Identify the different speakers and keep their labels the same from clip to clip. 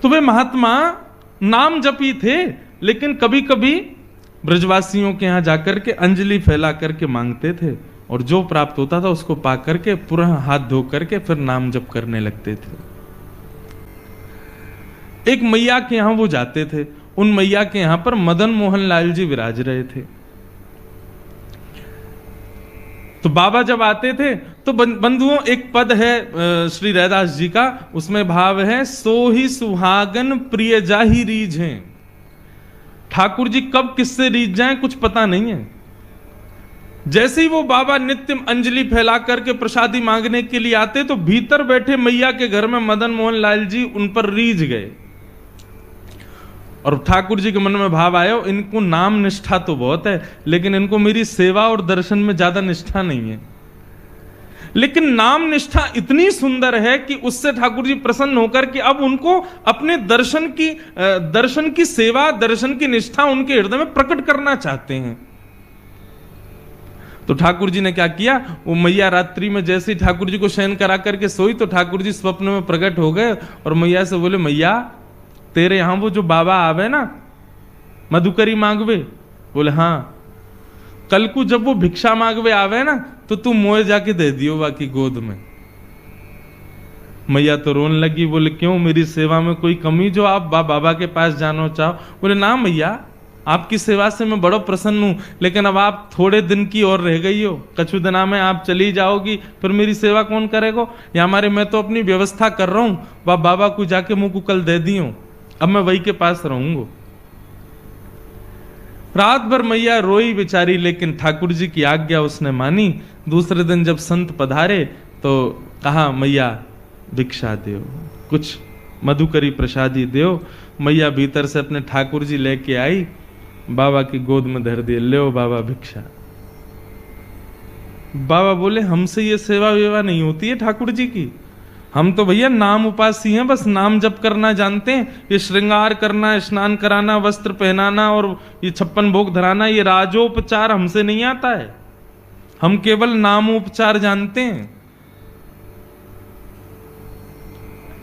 Speaker 1: तो वे महात्मा नाम जपी थे, लेकिन कभी कभी ब्रजवासियों के यहां जाकर के अंजलि फैला करके मांगते थे, और जो प्राप्त होता था उसको पा करके पुनः हाथ धो करके फिर नाम जप करने लगते थे। एक मैया के यहां वो जाते थे, उन मैया के यहां पर मदन मोहन लाल जी विराज रहे थे। तो बाबा जब आते थे तो बंधुओं एक पद है श्री रैदास जी का, उसमें भाव है, सो ही सुहागन प्रिय जाहि रीझ हैं। ठाकुर जी कब किससे रीझ जाएं कुछ पता नहीं है। जैसे ही वो बाबा नित्य अंजलि फैला करके प्रसादी मांगने के लिए आते तो भीतर बैठे मैया के घर में मदन मोहन लाल जी उन पर रीझ गए, और ठाकुर जी के मन में भाव आया, इनको नाम निष्ठा तो बहुत है, लेकिन इनको मेरी सेवा और दर्शन में ज्यादा निष्ठा नहीं है। लेकिन नाम निष्ठा इतनी सुंदर है कि उससे ठाकुर जी प्रसन्न होकर कि अब उनको अपने दर्शन की सेवा, दर्शन की निष्ठा उनके हृदय में प्रकट करना चाहते हैं। तो ठाकुर जी ने क्या किया, वो मैया रात्रि में जैसे ही ठाकुर जी को शयन करा करके सोई तो ठाकुर जी स्वप्न में प्रकट हो गए और मैया से बोले, मैया तेरे यहां वो जो बाबा आवे ना मधुकरी मांगवे, बोले हाँ, कल को जब वो भिक्षा मांगवे आवे ना तो तू मोए जाके दे दियो बाकी गोद में। मैया तो रोने लगी, बोले क्यों, मेरी सेवा में कोई कमी जो आप बाबा के पास जानो चाहो? बोले ना मैया, आपकी सेवा से मैं बड़ा प्रसन्न हूं, लेकिन अब आप थोड़े दिन की और रह गई हो, कछु दिना में आप चली जाओगी, फिर मेरी सेवा कौन करेगा? या हमारे मैं तो अपनी व्यवस्था कर रहा हूं, वह बाबा को जाके मुंह को कल दे दी हूं, अब मैं वही के पास रहूंगा। रात भर मैया रोई बेचारी, लेकिन ठाकुर जी की आज्ञा उसने मानी। दूसरे दिन जब संत पधारे तो कहा, मैया भिक्षा दो, कुछ मधुकरी प्रसादी दो। मैया भीतर से अपने ठाकुर जी लेके आई, बाबा की गोद में धर दिए, ले बाबा भिक्षा। बाबा बोले, हमसे ये सेवा वेवा नहीं होती है ठाकुर जी की, हम तो भैया नाम उपासी हैं, बस नाम जप करना जानते हैं। ये श्रृंगार करना, स्नान कराना, वस्त्र पहनाना और ये 56 भोग धराना, ये राजोपचार हमसे नहीं आता है, हम केवल नामोपचार जानते हैं।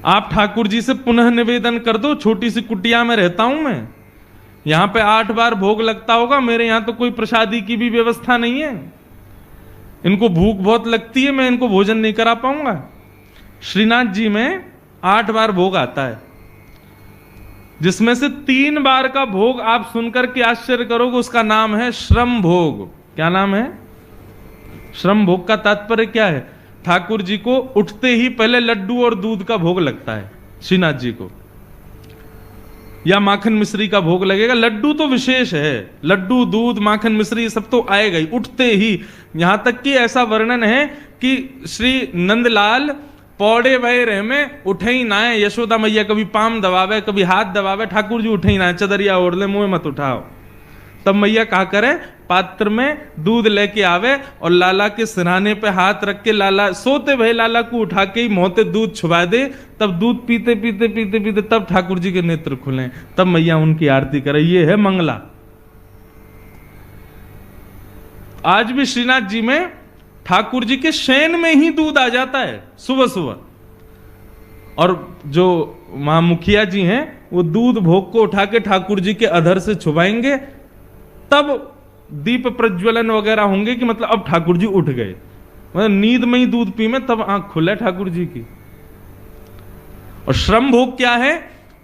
Speaker 1: आप ठाकुर जी से पुनः निवेदन कर दो, छोटी सी कुटिया में रहता हूं मैं, यहां पे 8 बार भोग लगता होगा, मेरे यहां तो कोई प्रसादी की भी व्यवस्था नहीं है, इनको भूख बहुत लगती है, मैं इनको भोजन नहीं करा पाऊंगा। श्रीनाथ जी में 8 बार भोग आता है, जिसमें से 3 बार का भोग आप सुनकर के आश्चर्य करोगे, उसका नाम है श्रम भोग। क्या नाम है? श्रम भोग का तात्पर्य क्या है? ठाकुर जी को उठते ही पहले लड्डू और दूध का भोग लगता है श्रीनाथ जी को, या माखन मिश्री का भोग लगेगा। लड्डू तो विशेष है, लड्डू दूध माखन मिश्री सब तो आएगा ही उठते ही। यहां तक कि ऐसा वर्णन है कि श्री नंदलाल पौड़े भय रहे में उठे ही ना है, यशोदा मैया कभी पाम दबावे कभी हाथ दबावे, ठाकुर जी उठे ही ना है, चदरिया ओढ़ ले, मुंह मत उठाओ। तब मैया कहा करे, पात्र में दूध लेके आवे और लाला के सिरहाने पे हाथ रख के लाला सोते भय लाला को उठा के ही मोहते दूध छुपा दे, तब दूध पीते पीते पीते पीते तब ठाकुर जी के नेत्र खुले, तब मैया उनकी आरती करे। ये है मंगला। आज भी श्रीनाथ जी में ठाकुर जी के शयन में ही दूध आ जाता है सुबह सुबह, और जो मां मुखिया जी हैं वो दूध भोग को उठा के ठाकुर जी के अधर से छुपाएंगे, तब दीप प्रज्वलन वगैरह होंगे कि मतलब अब ठाकुर जी उठ गए, मतलब नींद में ही दूध पी में तब आंख खुले ठाकुर जी की। और श्रम भोग क्या है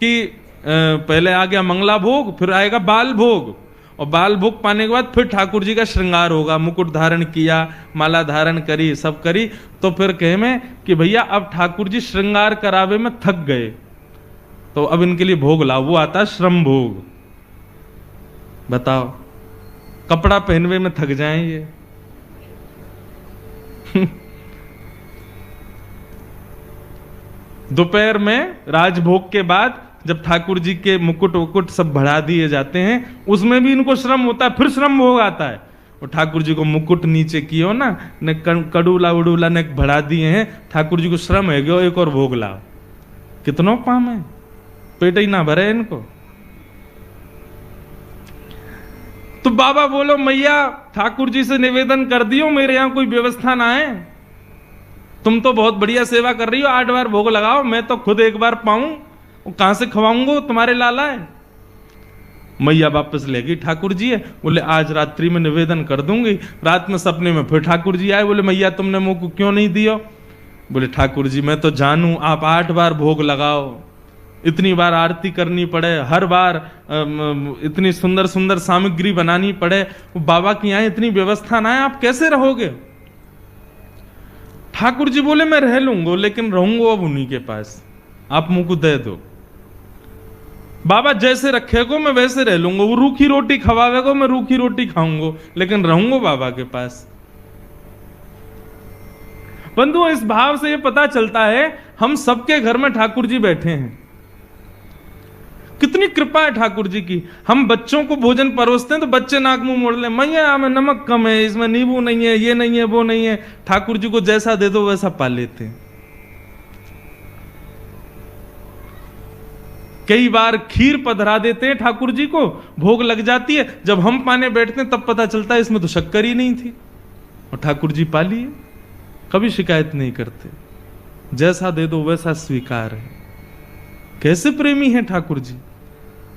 Speaker 1: कि पहले आ गया मंगला भोग, फिर आएगा बाल भोग, और बाल भोग पाने के बाद फिर ठाकुर जी का श्रृंगार होगा, मुकुट धारण किया, माला धारण करी, सब करी, तो फिर कहे में कि भैया अब ठाकुर जी श्रृंगार करावे में थक गए, तो अब इनके लिए भोग लाओ, वो आता है श्रम भोग। बताओ, कपड़ा पहनवे में थक जाएं ये। दोपहर में राजभोग के बाद जब ठाकुर जी के मुकुट वुकुट सब बढ़ा दिए जाते हैं, उसमें भी इनको श्रम होता है, फिर श्रम भोग आता है। और ठाकुर जी को मुकुट नीचे कियो ना, ने कड़ूला उड़ूला ने बढ़ा दिए हैं, ठाकुर जी को श्रम है गयो, एक और भोग लाओ। कितनों काम है, पेट ही ना भरे इनको। तो बाबा बोलो, मैया ठाकुर जी से निवेदन कर दियो, मेरे यहां कोई व्यवस्था ना है, तुम तो बहुत बढ़िया सेवा कर रही हो, 8 बार भोग लगाओ, मैं तो खुद एक बार पाऊं, वो कहां से खवाऊंगा, तुम्हारे लाला है। मैया वापस ले गई, ठाकुर जी है, बोले आज रात्रि में निवेदन कर दूंगी। रात में सपने में फिर ठाकुर जी आए, बोले मैया तुमने मुंह को क्यों नहीं दिया। बोले ठाकुर जी मैं तो जानू आप 8 बार भोग लगाओ, इतनी बार आरती करनी पड़े, हर बार इतनी सुंदर सुंदर सामग्री बनानी पड़े, बाबा की यहाँ इतनी व्यवस्था ना है, आप कैसे रहोगे। ठाकुर जी बोले मैं रह लूंगा, लेकिन रहूंगा अब उन्हीं के पास, आप मुंह को दे दो। बाबा जैसे रखेगो मैं वैसे रह लूंगा, वो रूखी रोटी खवावेगो मैं रूखी रोटी खाऊंगा, लेकिन रहूंगा बाबा के पास। बंधुओं इस भाव से ये पता चलता है हम सबके घर में ठाकुर जी बैठे हैं। कितनी कृपा है ठाकुर जी की। हम बच्चों को भोजन परोसते हैं तो बच्चे नाक मुंह मोड़ ले, मैया में नमक कम है, इसमें नींबू नहीं है, ये नहीं है, वो नहीं है। ठाकुर जी को जैसा दे दो वैसा पा लेते हैं। कई बार खीर पधरा देते हैं ठाकुर जी को, भोग लग जाती है, जब हम पाने बैठते हैं तब पता चलता है इसमें तो शक्कर ही नहीं थी, और ठाकुर जी पा लिए। कभी शिकायत नहीं करते, जैसा दे दो वैसा स्वीकार है। कैसे प्रेमी हैं ठाकुर जी।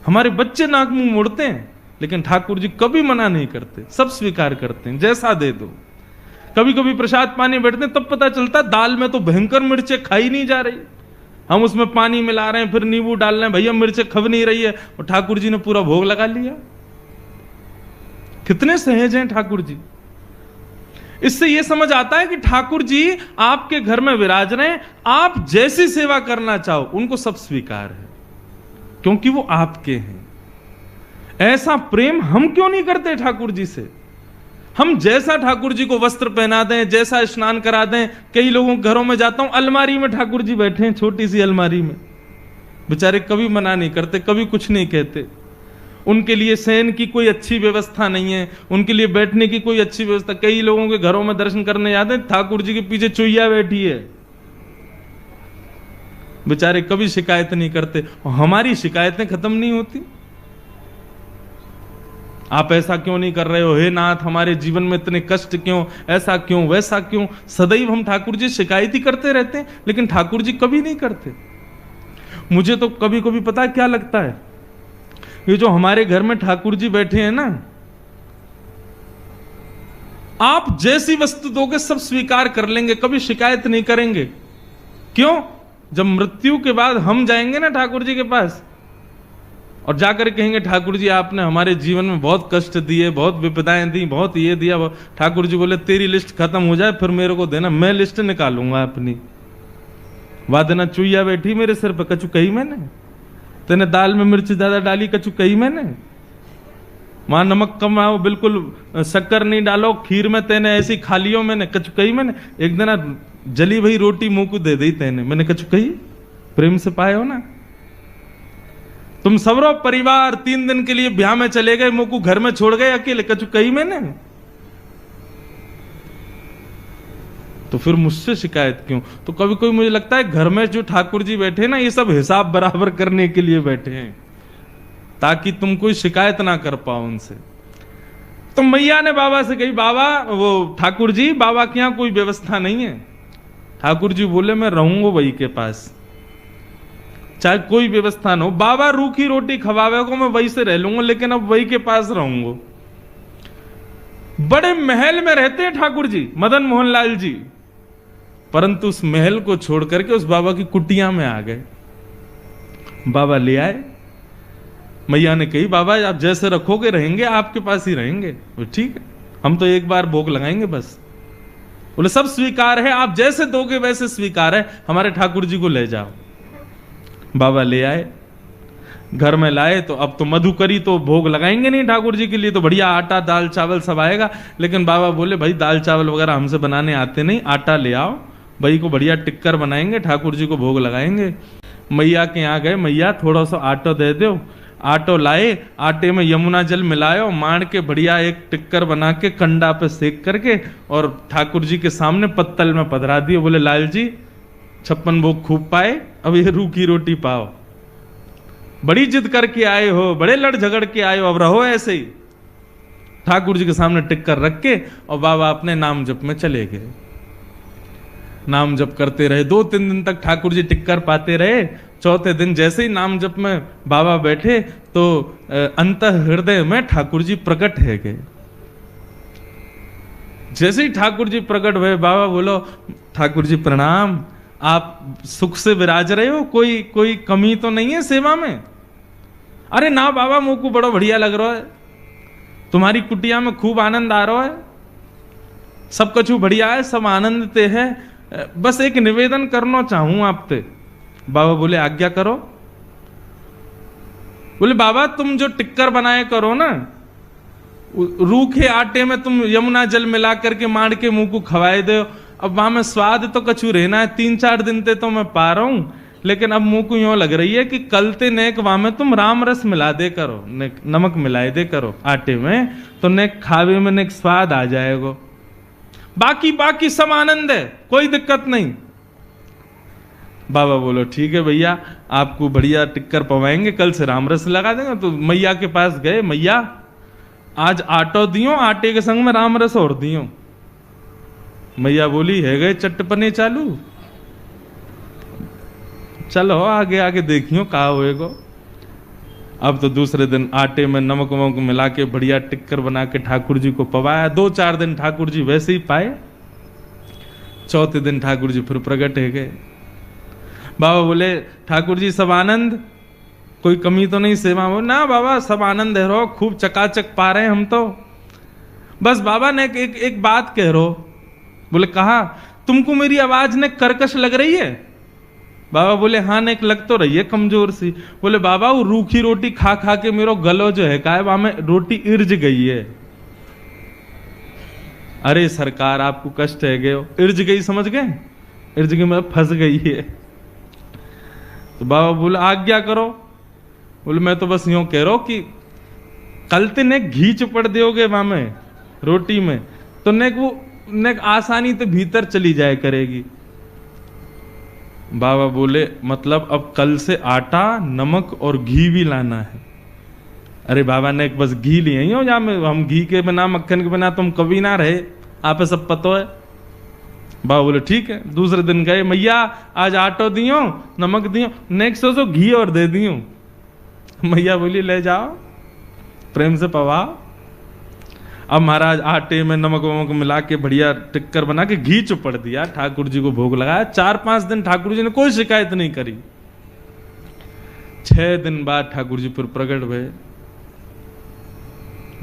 Speaker 1: हमारे बच्चे नाक मुंह मोड़ते हैं, लेकिन ठाकुर जी कभी मना नहीं करते, सब स्वीकार करते हैं, जैसा दे दो। कभी कभी प्रसाद पाने बैठते हैं तब पता चलता दाल में तो भयंकर मिर्चें खाई नहीं जा रही, हम उसमें पानी मिला रहे हैं, फिर नींबू डाल रहे हैं, भैया मिर्चें खब नहीं रही है, और ठाकुर जी ने पूरा भोग लगा लिया। कितने सहज हैं ठाकुर जी। इससे यह समझ आता है कि ठाकुर जी आपके घर में विराज रहे हैं, आप जैसी सेवा करना चाहो उनको सब स्वीकार है, क्योंकि वो आपके हैं। ऐसा प्रेम हम क्यों नहीं करते ठाकुर जी से। हम जैसा ठाकुर जी को वस्त्र पहना दें, जैसा स्नान करा दें। कई लोगों के घरों में जाता हूं, अलमारी में ठाकुर जी बैठे हैं, छोटी सी अलमारी में, बेचारे कभी मना नहीं करते, कभी कुछ नहीं कहते। उनके लिए शयन की कोई अच्छी व्यवस्था नहीं है, उनके लिए बैठने की कोई अच्छी व्यवस्था। कई लोगों के घरों में दर्शन करने जाते हैं, ठाकुर जी के पीछे चुईया बैठी है, बेचारे कभी शिकायत नहीं करते। हमारी शिकायतें खत्म नहीं होती। आप ऐसा क्यों नहीं कर रहे हो, हे नाथ हमारे जीवन में इतने कष्ट क्यों, ऐसा क्यों, वैसा क्यों। सदैव हम ठाकुर जी शिकायत ही करते रहते हैं, लेकिन ठाकुर जी कभी नहीं करते। मुझे तो कभी कभी पता है क्या लगता है, ये जो हमारे घर में ठाकुर जी बैठे हैं ना, आप जैसी वस्तु दोगे सब स्वीकार कर लेंगे, कभी शिकायत नहीं करेंगे। क्यों। जब मृत्यु के बाद हम जाएंगे ना ठाकुर जी के पास, और जाकर कहेंगे ठाकुर जी आपने हमारे जीवन में बहुत कष्ट दिए, बहुत विपदाएं दी, बहुत ये दिया। ठाकुर जी बोले तेरी लिस्ट खत्म हो जाए फिर मेरे को देना, मैं लिस्ट निकालूंगा अपनी। वादना चुईया बैठी मेरे सिर पर, कछु कही मैंने, तेने दाल में मिर्च ज्यादा डाली, कछु कही मैंने, वहां नमक कम आओ, बिल्कुल शक्कर नहीं डालो, खीर में तेने ऐसी खा लियो मैंने, कछु कही मैंने। एक दिन जली भई रोटी मुंह को दे दी तेने, मैंने कछु कही। प्रेम से पाए हो ना। तुम सबरो परिवार 3 दिन के लिए ब्याह में चले गए, मुंह को घर में छोड़ गए अकेले, कछु कही मैंने। तो फिर मुझसे शिकायत क्यों। तो कभी कोई मुझे लगता है घर में जो ठाकुर जी बैठे ना, ये सब हिसाब बराबर करने के लिए बैठे हैं, ताकि तुम कोई शिकायत ना कर पाओ उनसे। तो मैया ने बाबा से कही, बाबा वो ठाकुर जी बाबा के यहां कोई व्यवस्था नहीं है। ठाकुर जी बोले मैं रहूंगा वही के पास, चाहे कोई व्यवस्था ना हो। बाबा रूखी रोटी खवावेगा मैं वही से रह लूंगा, लेकिन अब वही के पास रहूंगा। बड़े महल में रहते हैं ठाकुर जी, मदन मोहन लाल जी, परंतु उस महल को छोड़ करके उस बाबा की कुटिया में आ गए। बाबा ले आए, मैया ने कही बाबा आप जैसे रखोगे रहेंगे, आपके पास ही रहेंगे। ठीक है, हम तो एक बार भोग लगाएंगे बस। बोले सब स्वीकार है, आप जैसे दोगे वैसे स्वीकार है, हमारे ठाकुर जी को ले जाओ। बाबा ले आए, घर में लाए, तो अब तो मधुकरी तो भोग लगाएंगे नहीं ठाकुर जी के लिए, तो बढ़िया आटा दाल चावल सब आएगा। लेकिन बाबा बोले भाई दाल चावल वगैरह हमसे बनाने आते नहीं, आटा ले आओ, भाई को बढ़िया टिक्कर बनाएंगे, ठाकुर जी को भोग लगाएंगे। मैया के यहाँ गए, मैया थोड़ा सा आटा दे दो। आटो लाए, आटे में यमुना जल मिलायो, मार के बढ़िया एक टिक्कर बना के कंडा पे सेक करके और ठाकुर जी के सामने पत्तल में पधरा दिए। बोले लाल जी 56 भोग खूब पाए, अब ये रूखी रोटी पाओ। बड़ी जिद करके आए हो, बड़े लड़ झगड़ के आए हो, अब रहो ऐसे ही। ठाकुर जी के सामने टिक्कर रख के और बाबा अपने नाम जप में चले गए। नाम जप करते रहे, 2-3 दिन तक ठाकुर जी टिक्कर पाते रहे। चौथे दिन जैसे ही नाम जप में बाबा बैठे तो अंतः हृदय में ठाकुर जी प्रकट है गए। जैसे ही ठाकुर जी प्रकट हुए, बाबा बोलो ठाकुर जी प्रणाम, आप सुख से विराज रहे हो, कोई कमी तो नहीं है सेवा में? अरे ना बाबा, मुझ को बड़ा बढ़िया लग रहा है, तुम्हारी कुटिया में खूब आनंद आ रहा है, सब कछु बढ़िया है, सब आनंद ते है, बस एक निवेदन करना चाहूं आपसे। बाबा बोले आज्ञा करो। बोले बाबा तुम जो टिक्कर बनाए करो ना, रूखे आटे में तुम यमुना जल मिला करके मार के मुंह को खवाए दो, अब वहां में स्वाद तो कछु रहना है, 3-4 दिन ते तो मैं पा रहा हूं, लेकिन अब मुंह को यूं लग रही है कि कल ते नेक वहां में तुम राम रस मिला दे करो, नमक मिलाए दे करो आटे में, तो नेक खावे में नेक स्वाद आ जाएगा। बाकी सब आनंद है, कोई दिक्कत नहीं। बाबा बोलो ठीक है भैया, आपको बढ़िया टिक्कर पवाएंगे, कल से राम रस लगा देंगे। तो मैया के पास गए, मैया आज आटो दियो, आटे के संग में राम रस और दियो। मैया बोली है गए चट्टपने चालू, चलो आगे आगे देखियो कहा होएगा। अब तो दूसरे दिन आटे में नमक वमक मिला के बढ़िया टिक्कर बना के ठाकुर जी को पवाया। 2-4 दिन ठाकुर जी वैसे ही पाए। चौथे दिन ठाकुर जी फिर प्रकट है गए। बाबा बोले ठाकुर जी सब आनंद, कोई कमी तो नहीं सेवा में? ना बाबा सब आनंद है रो, खूब चकाचक पा रहे हैं हम तो। बस बाबा ने एक बात कह रो। बोले कहा? तुमको मेरी आवाज ने कर्कश लग रही है? बाबा बोले हाँ ने लग तो रही है कमजोर सी। बोले बाबा वो रूखी रोटी खा खा के मेरा गलो जो है का वहां में रोटी इर्ज गई है। अरे सरकार आपको कष्ट है गए, इर्ज गई समझ गए? इर्ज गई मतलब फंस गई है। तो बाबा बोले आज्ञा करो। बोले मैं तो बस यूं कह रहा हूं कि कल ते ने घी चुपड़ दोगे वहां में रोटी में, तो नेक वो नेक आसानी से भीतर चली जाए करेगी। बाबा बोले मतलब अब कल से आटा नमक और घी भी लाना है। अरे बाबा ने बस घी लिए ही हो, या हम घी के बिना मक्खन के बिना तुम कभी ना रहे, आप सब पता है। बाबा बोले ठीक है। दूसरे दिन गए, मैया आज आटो दियो नमक दियो, नेक्स्ट सो घी और दे दियो। मैया बोली ले जाओ प्रेम से पवाओ। अब महाराज आटे में नमक वमक मिला के बढ़िया टिक्कर बना के घी चुपड़ दिया, ठाकुर जी को भोग लगाया। 4-5 दिन ठाकुर जी ने कोई शिकायत नहीं करी। 6 दिन बाद ठाकुर जी फिर प्रकट हुए।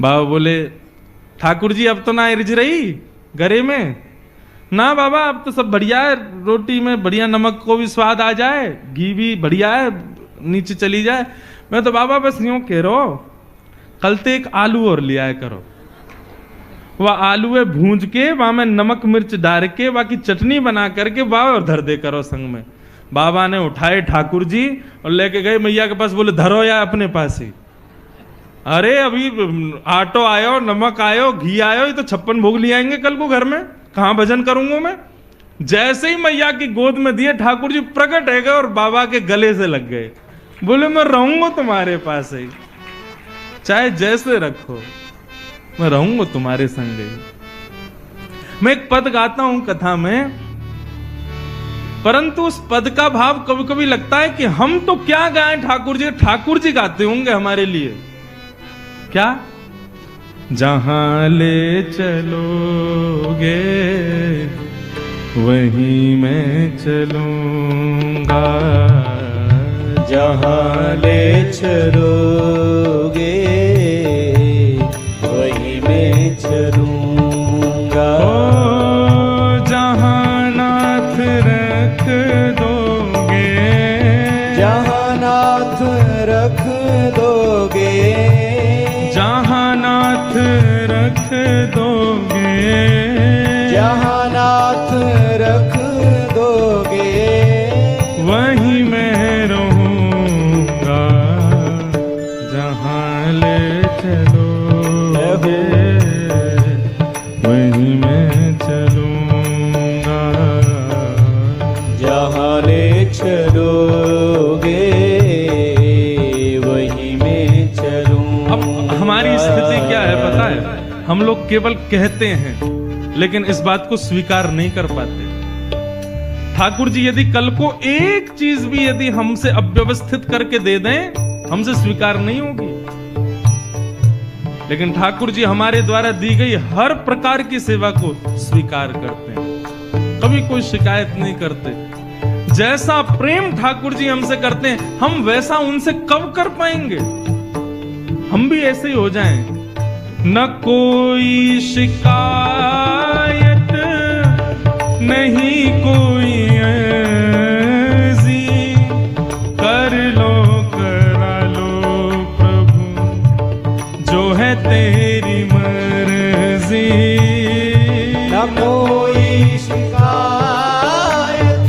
Speaker 1: बाबा बोले ठाकुर जी अब तो ना इर्ज रही गरे में? ना बाबा अब तो सब बढ़िया है, रोटी में बढ़िया नमक को भी स्वाद आ जाए, घी भी बढ़िया है, नीचे चली जाए। मैं तो बाबा बस यूं कह रहा हूं कल ते एक आलू और ले आया करो, वह आलू है भूंज के वहां में नमक मिर्च डाल के बाकी चटनी बना करके बाबा और धर दे करो संग में। बाबा ने उठाए ठाकुर जी और लेके गए मैया के पास। बोले धरो या अपने पास ही। अरे अभी आटो आयो, नमक आयो, घी आयो, ये तो 56 भोग ले आएंगे कल को घर में, कहां भजन करूंगा मैं। जैसे ही मैया की गोद में दिए ठाकुर जी प्रकट है गए और बाबा के गले से लग गए। बोले मैं रहूंगा तुम्हारे पास ही, चाहे जैसे रखो, मैं रहूंगा तुम्हारे संग। मैं एक पद गाता हूं कथा में, परंतु उस पद का भाव कभी कभी लगता है कि हम तो क्या गाएं ठाकुर जी गाते होंगे हमारे लिए। क्या? जहां ले चलोगे वहीं मैं चलूंगा,
Speaker 2: जहां ले चलोगे वहीं मैं चलूंगा।
Speaker 1: ओ जहां नाथ रख दोगे,
Speaker 2: जहां नाथ रख दोगे,
Speaker 1: जहां नाथ रख दोगे,
Speaker 2: जहां नाथ रख दोगे
Speaker 1: वहीं मैं रहूंगा। जहां ले चलोगे वहीं मैं चलूंगा,
Speaker 2: जहां ले चलोगे वहीं मैं चलूंगा।
Speaker 1: अब हमारी स्थिति क्या है पता है? हम लोग केवल कहते हैं लेकिन इस बात को स्वीकार नहीं कर पाते। ठाकुर जी यदि कल को एक चीज भी यदि हमसे अव्यवस्थित करके दे दें, हमसे स्वीकार नहीं होगी। लेकिन ठाकुर जी हमारे द्वारा दी गई हर प्रकार की सेवा को स्वीकार करते हैं, कभी कोई शिकायत नहीं करते। जैसा प्रेम ठाकुर जी हमसे करते हैं, हम वैसा उनसे कब कर पाएंगे? हम भी ऐसे ही हो जाएं। न कोई शिकायत नहीं कोई अर्जी, कर लो करा लो प्रभु जो है तेरी मर्जी।
Speaker 2: न कोई शिकायत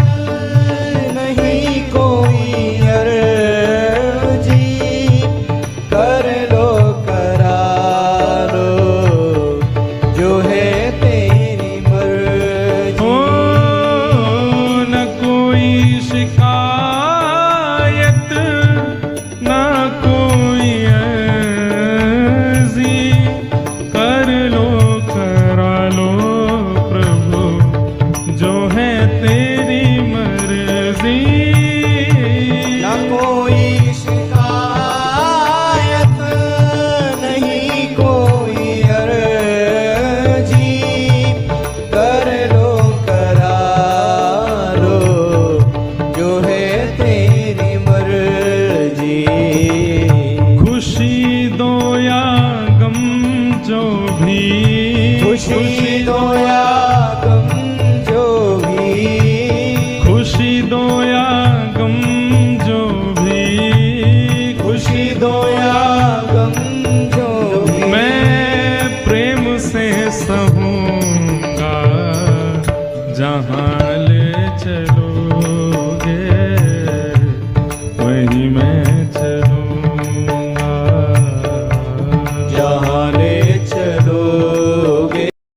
Speaker 2: नहीं कोई अर्जी, कर लो करा लो जो है तेरी मर्जी।
Speaker 1: ओ न कोई शिकायत न कोई अर्जी, कर लो करा लो प्रभु जो है तेरी मर्जी।
Speaker 2: न कोई शिकायत नहीं कोई अर्जी, कर लो करा लो जो है तेरी मर्जी।
Speaker 1: खुशी दो या गम जो भी,
Speaker 2: खुशी दो या गम जो भी,
Speaker 1: खुशी दो या गम जो भी,
Speaker 2: खुशी दो या गम जो भी,
Speaker 1: मैं प्रेम से सहूंगा जहां ले चलोगे वहीं मैं